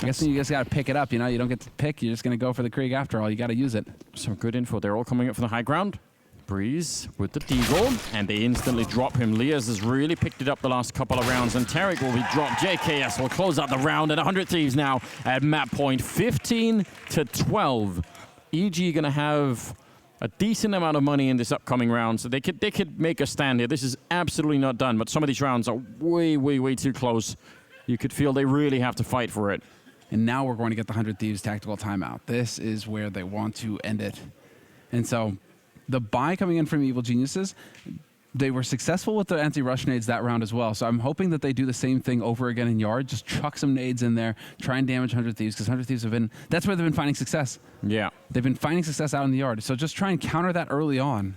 I guess you just got to pick it up, you know? You don't get to pick. You're just going to go for the Krieg after all. You got to use it. Some good info. They're all coming up from the high ground. Breeze with the deagle, and they instantly drop him. Lias has really picked it up the last couple of rounds, and Tarek will be dropped. JKS will close out the round, and 100 Thieves now at map point. 15-12. EG going to have a decent amount of money in this upcoming round, so they could make a stand here. This is absolutely not done, but some of these rounds are way, way, way too close. You could feel they really have to fight for it. And now we're going to get the 100 Thieves tactical timeout. This is where they want to end it. And so the buy coming in from Evil Geniuses, they were successful with the anti-rush nades that round as well. So I'm hoping that they do the same thing over again in Yard. Just chuck some nades in there, try and damage 100 Thieves, because 100 Thieves have been, that's where they've been finding success. Yeah. They've been finding success out in the Yard. So just try and counter that early on.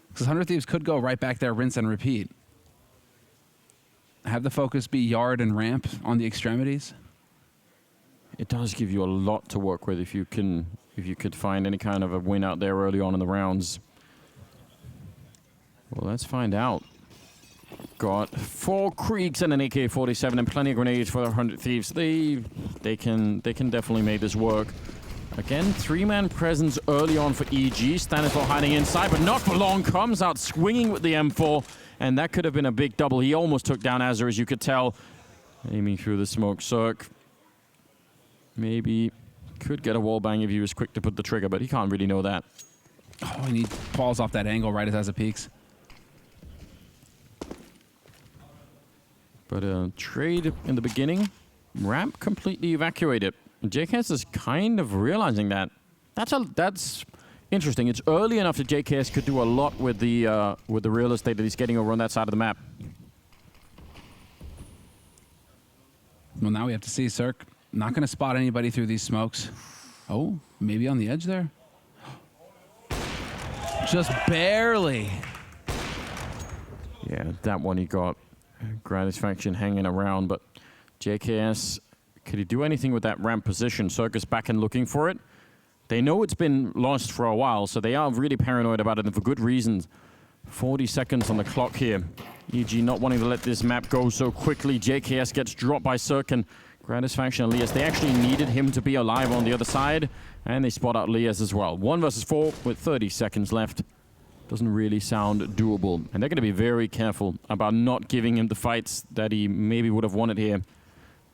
Because 100 Thieves could go right back there, rinse and repeat. Have the focus be Yard and ramp on the extremities. It does give you a lot to work with if you could find any kind of a win out there early on in the rounds. Well, let's find out. Got 4 Kriegs and an AK-47 and plenty of grenades for the 100 Thieves. They can definitely make this work. Again, 3-man presence early on for EG. Stanislaw hiding inside, but not for long. Comes out swinging with the M4, and that could have been a big double. He almost took down Azur, as you could tell. Aiming through the smoke circ. Maybe could get a wall bang if he was quick to put the trigger, but he can't really know that. Oh, and he falls off that angle right as it peaks. But trade in the beginning, ramp completely evacuated. JKS is kind of realizing that. That's interesting. It's early enough that JKS could do a lot with the real estate that he's getting over on that side of the map. Well, now we have to see Cirque. Not going to spot anybody through these smokes. Oh, maybe on the edge there. Just barely. Yeah, that one he got. Gratisfaction hanging around, but JKS, could he do anything with that ramp position? Circus back and looking for it. They know it's been lost for a while, so they are really paranoid about it, and for good reasons. 40 seconds on the clock here. EG not wanting to let this map go so quickly. JKS gets dropped by Cirque, and Gratisfaction and Lias, they actually needed him to be alive on the other side, and they spot out Lias as well. 1 versus 4 with 30 seconds left. Doesn't really sound doable. And they're going to be very careful about not giving him the fights that he maybe would have wanted here.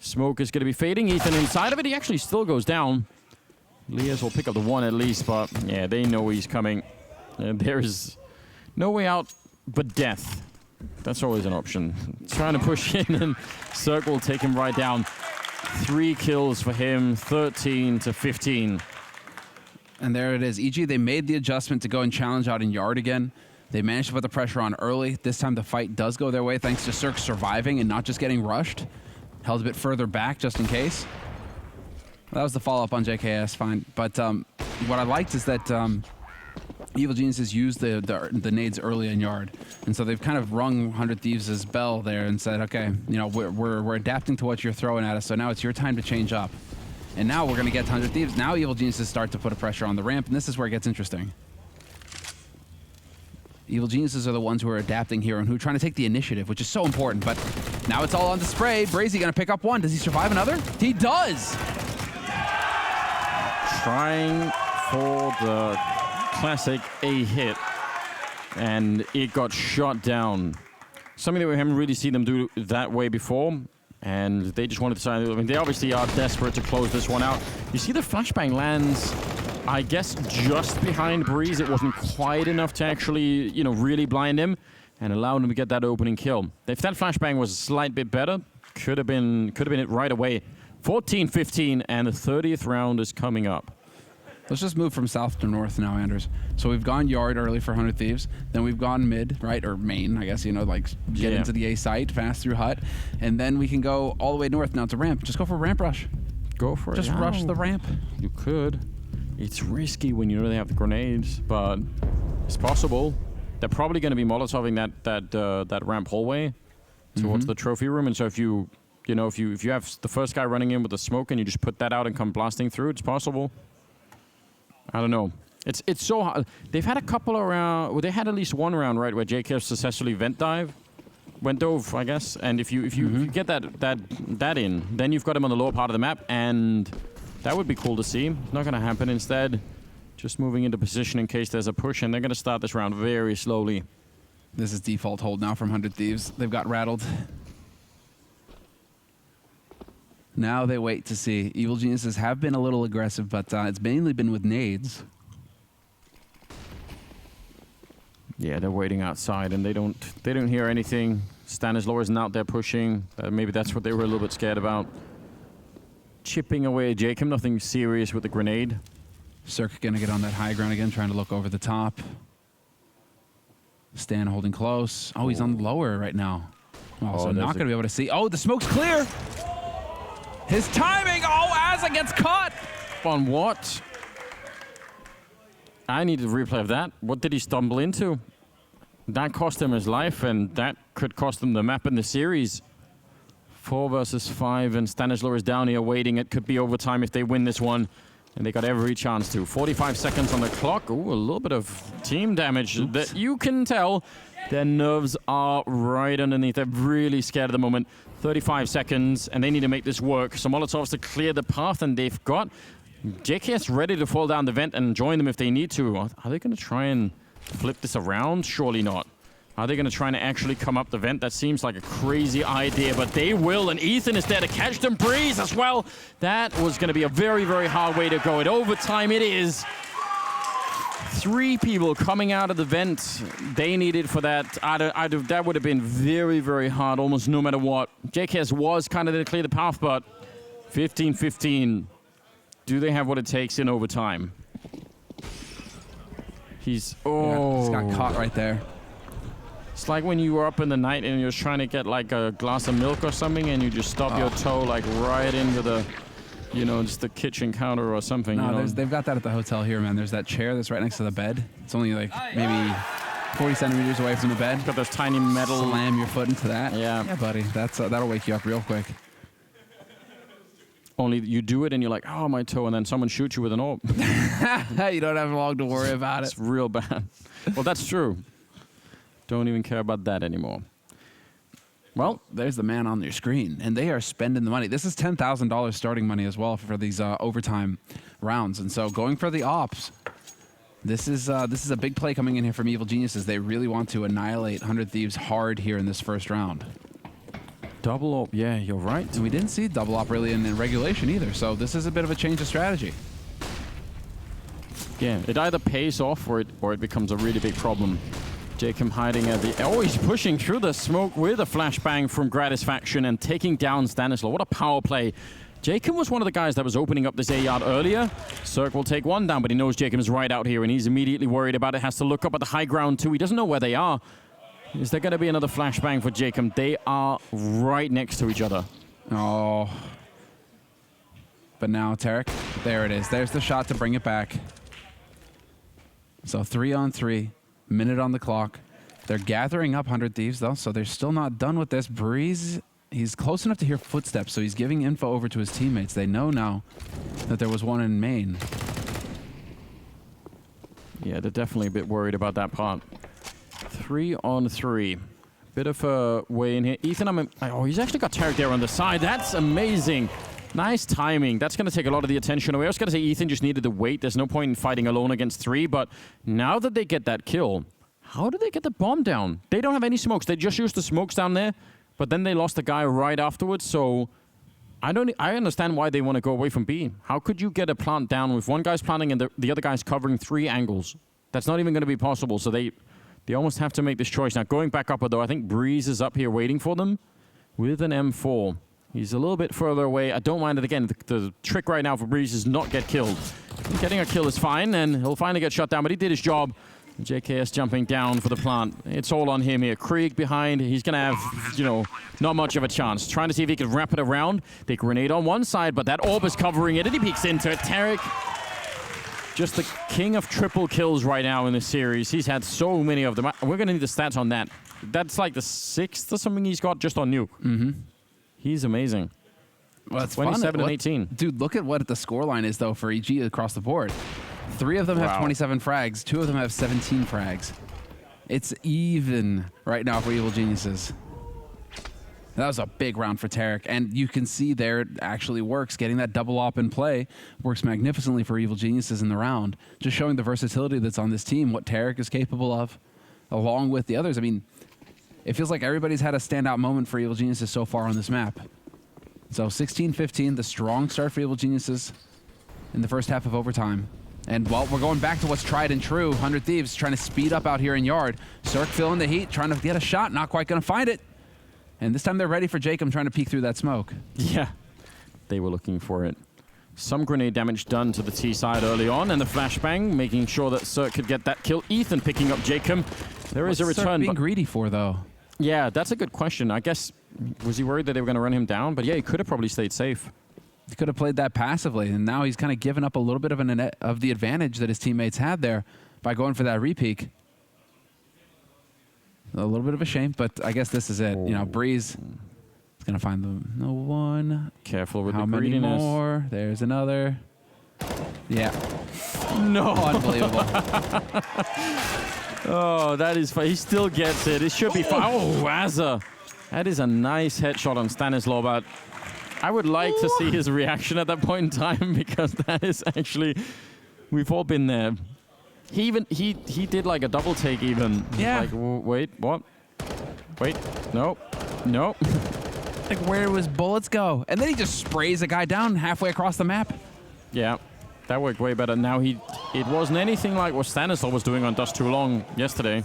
Smoke is going to be fading. Ethan inside of it. He actually still goes down. Lias will pick up the 1 at least, but yeah, they know he's coming. There is no way out but death. That's always an option. Trying to push in, and Cirque will take him right down. 3 kills for him, 13-15. And there it is. EG, they made the adjustment to go and challenge out in Yard again. They managed to put the pressure on early. This time the fight does go their way thanks to Cirque surviving and not just getting rushed. Held a bit further back just in case. That was the follow-up on JKS, fine. But what I liked is that Evil Geniuses used the nades early in Yard. And so they've kind of rung 100 Thieves' bell there and said, okay, you know, we're adapting to what you're throwing at us, so now it's your time to change up. And now we're going to get 100 Thieves. Now Evil Geniuses start to put a pressure on the ramp, and this is where it gets interesting. Evil Geniuses are the ones who are adapting here and who are trying to take the initiative, which is so important. But now it's all on display. Brazy going to pick up 1. Does he survive another? He does! Trying for the classic A hit, and it got shot down. Something that we haven't really seen them do that way before. And they just wanted to sign. I mean, they obviously are desperate to close this one out. You see the flashbang lands, I guess, just behind Breeze. It wasn't quite enough to actually, you know, really blind him and allow him to get that opening kill. If that flashbang was a slight bit better, could have been it right away. 14-15, and the 30th round is coming up. Let's just move from south to north now, Anders. So we've gone Yard early for 100 Thieves. Then we've gone mid, right? Or main, I guess, you know, like get into the A site, fast through hut. And then we can go all the way north now to ramp. Just go for ramp rush. Go for it. Just rush the ramp. You could. It's risky when you know they have the grenades, but it's possible. They're probably going to be molotoving that ramp hallway towards the trophy room. And so if you You know, if you have the first guy running in with the smoke and you just put that out and come blasting through, it's possible. I don't know. It's so hard. They've had a couple around. Well, they had at least one round, right, where JK successfully went dove, I guess. And if you get that in, then you've got him on the lower part of the map, and that would be cool to see. It's not going to happen. Instead, just moving into position in case there's a push, and they're going to start this round very slowly. This is default hold now from 100 Thieves. They've got rattled. Now they wait to see. Evil Geniuses have been a little aggressive, but it's mainly been with nades. Yeah, they're waiting outside, and they don't hear anything. Stanislaw isn't out there pushing. Maybe that's what they were a little bit scared about. Chipping away Jacob, nothing serious with the grenade. Cirque gonna get on that high ground again, trying to look over the top. Stan holding close. Oh, he's on lower right now. Oh, so not gonna be able to see. Oh, the smoke's clear. His timing. Oh, Asa gets caught. On what? I need a replay of that. What did he stumble into? That cost him his life, and that could cost him the map in the series. 4 versus 5, and Stanislaw is down here waiting. It could be overtime if they win this one, and they got every chance to. 45 seconds on the clock. Ooh, a little bit of team damage. That you can tell. Their nerves are right underneath. They're really scared at the moment. 35 seconds, and they need to make this work. So Molotovs to clear the path, and they've got JKS ready to fall down the vent and join them if they need to. Are they going to try and flip this around? Surely not. Are they going to try and actually come up the vent? That seems like a crazy idea, but they will, and Ethan is there to catch them. Breeze as well. That was going to be a very, very hard way to go. At overtime, it is. 3 people coming out of the vent. They needed for that. That would have been very, very hard, almost no matter what. JKS was kind of there to clear the path, but 15-15. Do they have what it takes in overtime? He's got caught right there. It's like when you were up in the night and you're trying to get like a glass of milk or something, and you just stop your toe like right into the, just the kitchen counter or something. No, they've got that at the hotel here, man. There's that chair that's right next to the bed. It's only like maybe 40 centimeters away from the bed. Got those tiny metal. Slam your foot into that. Yeah, buddy. That'll wake you up real quick. Only you do it and you're like, oh, my toe, and then someone shoots you with an orb. You don't have long to worry about it. It's real bad. Well, that's true. Don't even care about that anymore. Well, there's the man on your screen, and they are spending the money. This is $10,000 starting money as well for these overtime rounds, and so going for the ops. This is a big play coming in here from Evil Geniuses. They really want to annihilate 100 Thieves hard here in this first round. Double op, yeah, you're right. And we didn't see double op really in regulation either, so this is a bit of a change of strategy. Yeah, it either pays off or it becomes a really big problem. Jacob hiding at the... Oh, he's pushing through the smoke with a flashbang from Gratisfaction and taking down Stanislaw. What a power play. Jacob was one of the guys that was opening up this A yard earlier. Cirque will take one down, but he knows Jacob is right out here, and he's immediately worried about it. Has to look up at the high ground, too. He doesn't know where they are. Is there going to be another flashbang for Jacob? They are right next to each other. Oh. But now, Tarek, there it is. There's the shot to bring it back. So 3-on-3, minute on the clock. They're gathering up 100 Thieves, though, so they're still not done with this. Breeze, he's close enough to hear footsteps, so he's giving info over to his teammates. They know now that there was one in main. Yeah, they're definitely a bit worried about that part. 3-on-3. Bit of a way in here. Ethan, he's actually got Tarek there on the side. That's amazing. Nice timing. That's going to take a lot of the attention away. I was going to say Ethan just needed to wait. There's no point in fighting alone against 3, but now that they get that kill, how do they get the bomb down? They don't have any smokes. They just used the smokes down there, but then they lost the guy right afterwards, so I understand why they want to go away from B. How could you get a plant down with one guy's planting and the other guy's covering 3 angles? That's not even going to be possible, so they almost have to make this choice. Now, going back up, though, I think Breeze is up here waiting for them with an M4. He's a little bit further away. I don't mind it. Again, the trick right now for Breeze is not get killed. Getting a kill is fine, and he'll finally get shut down, but he did his job. JKS jumping down for the plant. It's all on him here. Krieg behind. He's going to have, not much of a chance. Trying to see if he can wrap it around. They grenade on one side, but that orb is covering it, and he peeks into it. Tarek, just the king of triple kills right now in this series. He's had so many of them. We're going to need the stats on that. That's like the 6th or something he's got just on Nuke. Mm-hmm. He's amazing. Well, it's 27 fun. and 18. Dude, look at what the scoreline is, though, for EG across the board. 3 of them have 27 frags. 2 of them have 17 frags. It's even right now for Evil Geniuses. That was a big round for Tarek, and you can see there it actually works. Getting that double op in play works magnificently for Evil Geniuses in the round. Just showing the versatility that's on this team, what Tarek is capable of, along with the others. I mean, it feels like everybody's had a standout moment for Evil Geniuses so far on this map. So 16-15, the strong start for Evil Geniuses in the first half of overtime. And well, we're going back to what's tried and true. 100 Thieves trying to speed up out here in Yard. Cirque feeling the heat, trying to get a shot, not quite going to find it. And this time they're ready for Jacob trying to peek through that smoke. Yeah, they were looking for it. Some grenade damage done to the T side early on, and the flashbang making sure that Cirque could get that kill. Ethan picking up Jacob. There is a return. Cirque being greedy for, though? Yeah, that's a good question. I guess, was he worried that they were going to run him down? But yeah, he could have probably stayed safe. He could have played that passively, and now he's kind of given up a little bit of the advantage that his teammates had there by going for that repeak. A little bit of a shame, but I guess this is it. You know, Breeze is going to find the one. Careful with How the many greediness. more? There's another. Yeah. No. Unbelievable. Oh, that is fun. He still gets it. It should be fine. Oh, Azza. That is a nice headshot on Stanislaw, but I would like to see his reaction at that point in time, because that is actually, we've all been there. He did like a double take even. Yeah. Like, wait, what? Wait, no. Like, where do his bullets go? And then he just sprays a guy down halfway across the map. Yeah, that worked way better. Now it wasn't anything like what Stanislaw was doing on Dust Too Long yesterday.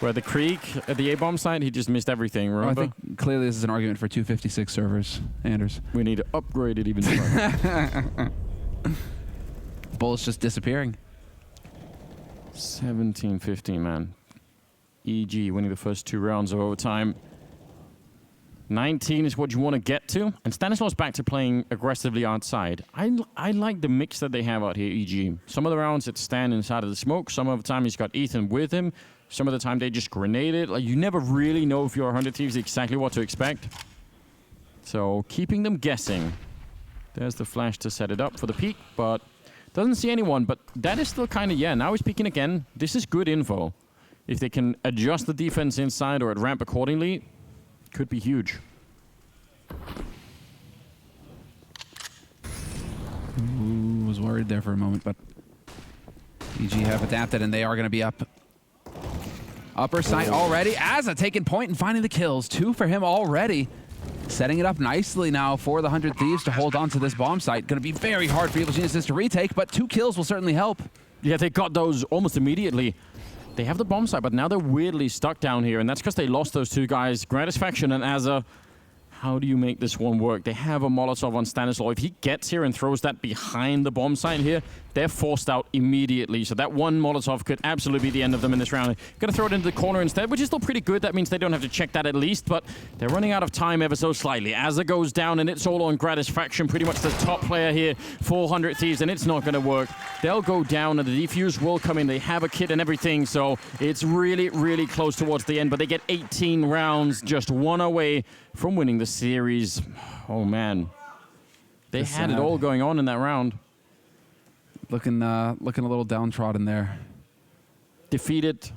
Where the Creek at the A-bomb site, he just missed everything, remember? Well, I think clearly this is an argument for 256 servers, Anders. We need to upgrade it even more. Bullets just disappearing. 17-15, man. EG winning the first 2 rounds of overtime. 19 is what you want to get to. And Stanislaw's back to playing aggressively outside. I like the mix that they have out here, EG. Some of the rounds it's Stan inside of the smoke. Some of the time he's got Ethan with him. Some of the time they just grenade it. Like, you never really know if you're 100 Thieves exactly what to expect. So keeping them guessing. There's the flash to set it up for the peek, but doesn't see anyone. But that is still kind of, yeah, now he's peeking again. This is good info. If they can adjust the defense inside or at ramp accordingly, could be huge. Ooh, was worried there for a moment, but EG have adapted, and they are going to be up. Upper side already. Azza taking point and finding the kills. 2 for him already. Setting it up nicely now for the 100 Thieves to hold on to this bomb site. Going to be very hard for Evil Geniuses to retake, but 2 kills will certainly help. Yeah, they got those almost immediately. They have the bomb site, but now they're weirdly stuck down here, and that's because they lost those 2 guys, Gratisfaction and Azza. How do you make this one work? They have a Molotov on Stanislaw. If he gets here and throws that behind the bomb site here, they're forced out immediately. So that one Molotov could absolutely be the end of them in this round. Going to throw it into the corner instead, which is still pretty good. That means they don't have to check that at least, but they're running out of time ever so slightly. Azza goes down, and it's all on Gratisfaction, pretty much the top player here, 400 Thieves, and it's not going to work. They'll go down, and the defuse will come in. They have a kit and everything, so it's really, really close towards the end, but they get 18 rounds, just 1 away from winning the series. Oh, man. They had it all going on in that round. Looking a little downtrodden there. Defeated.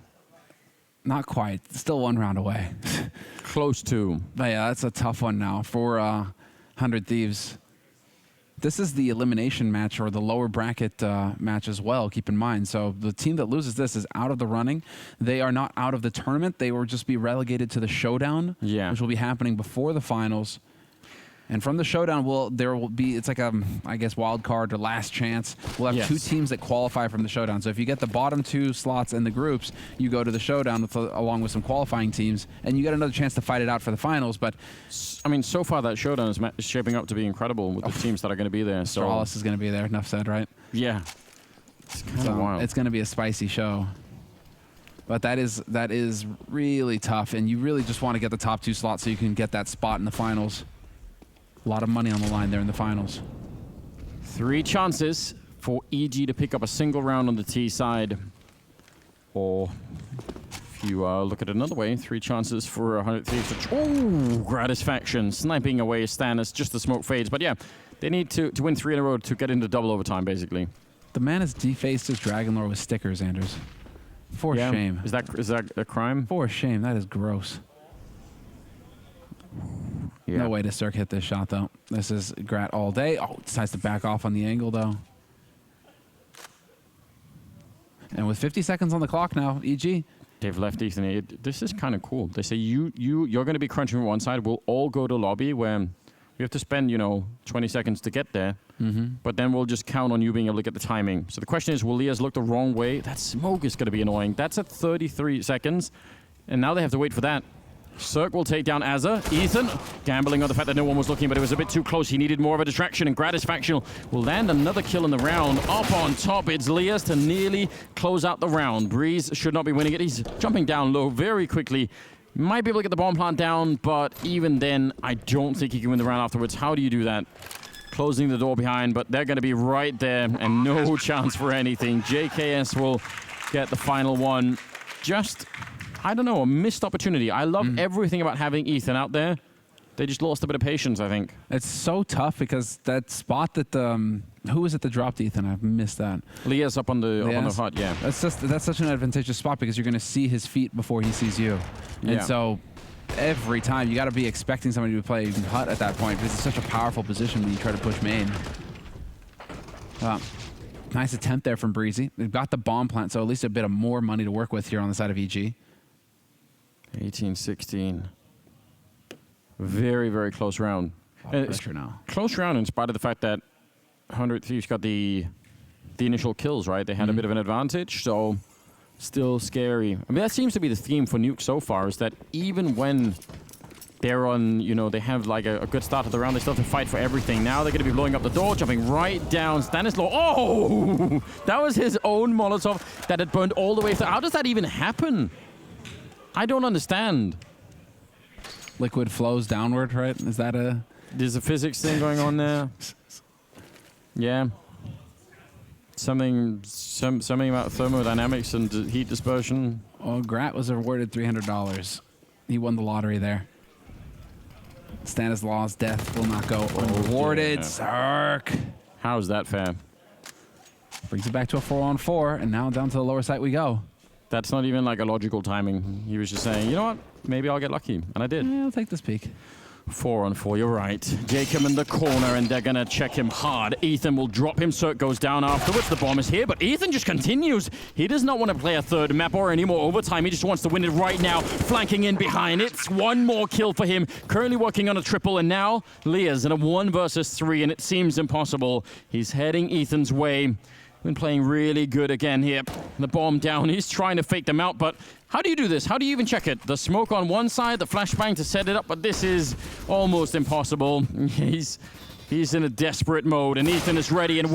Not quite. Still 1 round away. Close to. But yeah, that's a tough one now for 100 Thieves. This is the elimination match, or the lower bracket match as well, keep in mind. So the team that loses this is out of the running. They are not out of the tournament. They will just be relegated to the showdown, which will be happening before the finals. And from the showdown, there will be, it's like a, I guess, wild card or last chance. We'll have 2 teams that qualify from the showdown. So if you get the bottom 2 slots in the groups, you go to the showdown along with some qualifying teams, and you get another chance to fight it out for the finals. But I mean, so far that showdown is shaping up to be incredible with the teams that are going to be there. So Stralis is going to be there. Enough said, right? Yeah. It's kind of wild. It's going to be a spicy show. But that is really tough, and you really just want to get the top 2 slots so you can get that spot in the finals. A lot of money on the line there in the finals. 3 chances for EG to pick up a single round on the T side. Or you look at it another way, 3 chances for 100 Thieves. Oh, Gratisfaction sniping away Stan as just the smoke fades. But yeah, they need to win 3 in a row to get into double overtime, basically. The man has defaced his Dragon Lord with stickers, Anders. For shame. Is that a crime? For shame. That is gross. Yeah. No way to Cirque hit this shot, though. This is Grat all day. Oh, decides to back off on the angle, though. And with 50 seconds on the clock now, EG. They've left Ethan. This is kind of cool. They say you're going to be crunching from one side. We'll all go to lobby where we have to spend 20 seconds to get there. But then we'll just count on you being able to get the timing. So the question is, will Lias look the wrong way? That smoke is going to be annoying. That's at 33 seconds, and now they have to wait for that. Cirque will take down Azza. Ethan gambling on the fact that no one was looking, but it was a bit too close. He needed more of a distraction, and Gratisfaction will land another kill in the round. Up on top, it's Lias to nearly close out the round. Breeze should not be winning it. He's jumping down low very quickly. Might be able to get the bomb plant down, but even then, I don't think he can win the round afterwards. How do you do that? Closing the door behind, but they're going to be right there, and no chance for anything. JKS will get the final one. Just, I don't know, a missed opportunity. I love everything about having Ethan out there. They just lost a bit of patience, I think. It's so tough because that spot that who was it that dropped Ethan? I've missed that. Lias up on the hut, yeah. That's such an advantageous spot because you're going to see his feet before he sees you, and so every time you got to be expecting somebody to play hut at that point because it's such a powerful position when you try to push main. Nice attempt there from Breezy. They've got the bomb plant, so at least a bit of more money to work with here on the side of EG. 18-16. Very, very close round. Pressure now. Close round in spite of the fact that 100 Thieves got the initial kills, right? They had a bit of an advantage, so still scary. I mean, that seems to be the theme for Nuke so far, is that even when they're on, they have like a good start of the round, they still have to fight for everything. Now they're going to be blowing up the door, jumping right down. Stanislaw, oh! That was his own Molotov that had burned all the way through. How does that even happen? I don't understand. Liquid flows downward, right? Is that a... There's a physics thing going on there. Yeah. Something about thermodynamics and heat dispersion. Well, Grat was awarded $300. He won the lottery there. Stanislaw's death will not go unrewarded. Cirque. How is that fair? Brings it back to a 4-on-4, and now down to the lower site we go. That's not even like a logical timing. He was just saying, you know what? Maybe I'll get lucky. And I did. Yeah, I'll take this peek. 4-on-4, you're right. Jacob in the corner, and they're going to check him hard. Ethan will drop him. Cirque goes down afterwards. The bomb is here, but Ethan just continues. He does not want to play a third map or any more overtime. He just wants to win it right now. Flanking in behind. It's one more kill for him. Currently working on a triple, and now Lias in a 1 versus 3, and it seems impossible. He's heading Ethan's way. Been playing really good again here. The bomb down. He's trying to fake them out, but how do you do this? How do you even check it? The smoke on one side, the flashbang to set it up, but this is almost impossible. He's in a desperate mode, and Ethan is ready and